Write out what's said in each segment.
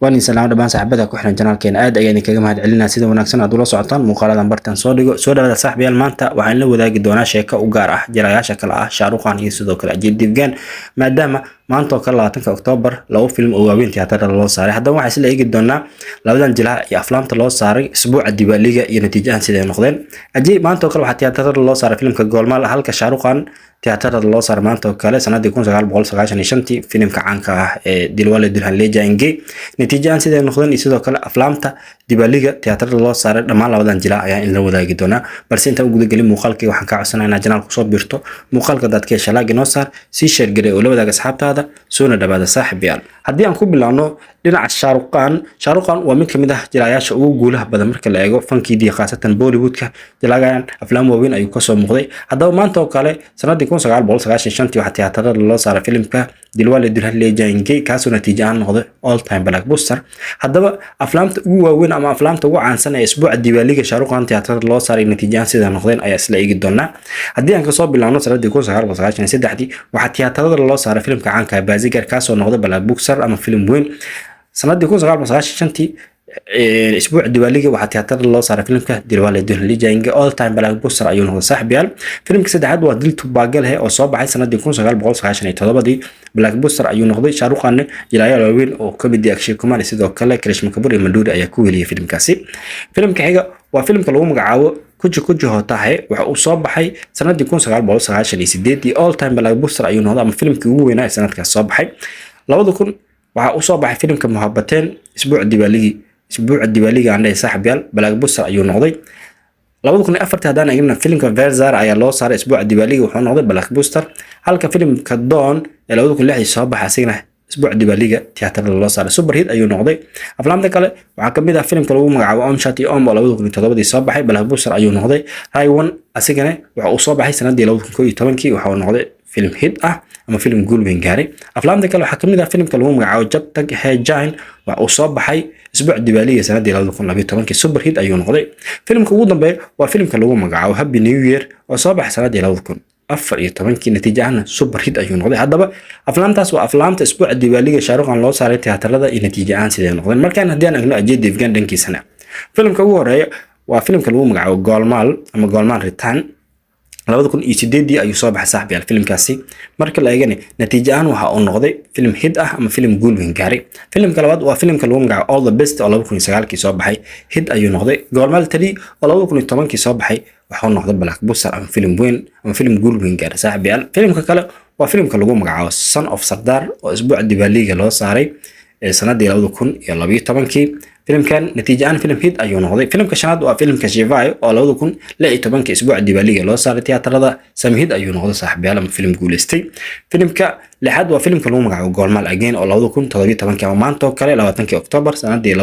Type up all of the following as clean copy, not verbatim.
واني سلام دبان صاحبتك وحنا janaalkeena aad ayaan kaga mahad celinaa sida wanaagsan aad ula socotaan muuqaaladan bartan soo dhigo soo dhawaada saaxiibayaal maanta waxaan la wadaagi doonaa sheeko u gaar ah jirayaasha kale ah Shahrukh Khan iyo sidoo kale Ajay Devgan maadaama maanta oo kale 20 Oktoobar labo film oo waaweyn tiyaatarada loo saaray haddana waxaan isla eegi doonaa labadan jilaa iyo aflaamta loo saaray isbuuca Diwaliga iyo natiijada sida ay noqdeen Ajay maanta oo kale waxaa tiyaatarada loo saaray filmka Golmaal halka Shahrukh Khan tiyaatarada loo saaray maanta oo kale sanadii 1995 filmka caanka ah ee Dilwale Dulhan Le Jayenge natiijada sida ay noqdeen sidoo kale aflaamta Diwaliga tiyaatarada loo saaray dhammaan labadan jilaa ayaa in la wadaagi doonaa balse inta ugu galin muuqaalkii waxaan ka codsanaynaa janaalku soo biirto muuqaalka dadka shalaag inoo saar si share garay oo la wadaaga asxaabtaada soo dhawaada saaxiibayaal haddii aan ku bilaawno dhinaca Shahrukh Khan waa mid kamid ah jilaayaasha ugu guulaha badan marka la eego fankiidii khaasatan Bollywoodka jilaagan aflaam waaweyn ayuu ka soo muuqday haddaba maanta oo kale sanadii 1995 waxa tiyaatarada loo saaray filmka Dilwale Dulhan Le Jayenge kaasoo natiijo aan noqday all time blockbuster haddaba aflaamta ugu waaweyn ama aflaamta ugu caansan ee isbuuca Diwaliga Shahrukh Khan tiyaatarada loo saaray natiijada sida noqdeen ayaa isla eegi doonaa haddii aan ka soo bilaawno sanadii 1993 waxa tiyaatarada loo saaray filmka caanka ah Bazigar kaasoo noqday blockbuster ama film weyn sanadii 1995 اسبوع ديواليغا waxaa tiyaatarada loo saaray filmka Dilwale Dulhan Le Jayenge all time blockbuster ayuu noqday saaxiibayaal filmka saddexaad waa Dil To Pagal oo soo baxay sanadii 1997 blockbuster ayuu noqday Shahrukh Khan jilaayaal waaweyn oo ka mid ah Akshay Kumar sidoo kale Karishma Kapoor iyo Madhuri ayaa ku weliyay filmkaasi filmka xiga waa filmka lagu magacaabo Kuchu Hotahe waxa uu soo baxay sanadii 1998 all time blockbuster ayuu noqday ama filmkii ugu weynaa ee sanadkaas soo baxay 2000 waxa uu soo baxay filmka Muhabbateen اسبوع Diwaliga aan saaxiibayaal blockbuster ayuu noqday 2004 hadaan eegna filmka Verzar ayaa loo saaray isbuuca Diwaliga wuxuu noqday blockbuster halka filmka Dawn ee 2006 soo baxay asagna isbuuca Diwaliga tiyaatarada loo saaray super hit ayuu noqday aflaamta kale waxa kamid ah filmka lagu magacaabo Om Shanti Om oo 2007 soo baxay blockbuster ayuu noqday Raywan asagana waxa uu soo baxay sanadii 2011 waxa uu noqday film hit ah ama film guul weyn gaaray aflaamta kale waxa kamid ah filmka lagu magacaabo Jab Tak Hai Jaan waxa uu soo baxay isbuuc Diwaliga sanadii 2012 super hit ayuu noqday filmka ugu dambeeya waa filmka lagu magacaabo Happy New Year oo soo baxay sanadii 2014 natiijada super hit ayuu noqday haddaba aflaamtaas waa aflaamta isbuuc Diwaliga Shahrukh Khan loo saaray tiyaatarada iyo natiijada sida noqdeen markaan haddii aan eegno Ajay Devgan dhankiisana filmka ugu horeeya waa filmka lagu magacaabo Golmaal ama Golmaal Return 2008 ayuu soo baxay saaxiibayaal filmkaasi marka la eegana natiijada waxa uu noqday film hit ah ama film guul weyn gaaray filmka labaad waa filmka lagu magacaabo All the Best oo 2009 soo baxay hit ayuu noqday Golmaal 3 oo 2010 soo baxay waxa uu noqday blockbuster ama film weyn ama film guul weyn gaaray saaxiibayaal filmka kale waa filmka lagu magacaabo Son of Sardar oo isbuuca Diwaliga loo saaray sanadii 2012 filmkan natiijada film hit ayuu noqday filmka shanaad waa filmka Shivai oo 2016 isbuuca Diwaliga loo saaray tiyaatarada samhid ayuu noqday saaxiibayaal ama film guuleystay filmka lixaad waa filmka lagu magacaabo Golmaal Again oo 2017 ama maanta oo kale 20 Oktoobar sanadii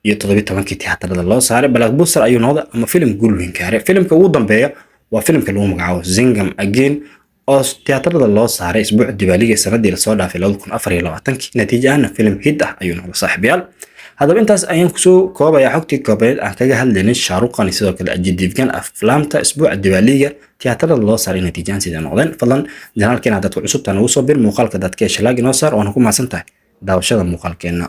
2017 tiyaatarada loo saaray blockbuster ayuu noqday ama film guul weyn gaaray filmka ugu dambeeya waa filmka lagu magacaabo Zingam Again oo tiyaatarada loo saaray isbuuca Diwaliga sanadii la soo dhaafay 2024 natiijada film hit ah ayuu noqday saaxiibayaal haddaba intaas ayaan ku soo koobaya xogtii koobaad aan kaga hadlaynay Shahrukh Khan sidoo kale Ajay Devgan aflaamta isbuuca Diwaliga tiyaatarada loo saaray natiijada sida noqdeen fadlan janaalkeena dadku cusubtaan ugu soo bir muuqaalka dadka shalaag inoo saar oo aan ku maasantahay daawashada muuqaalkeena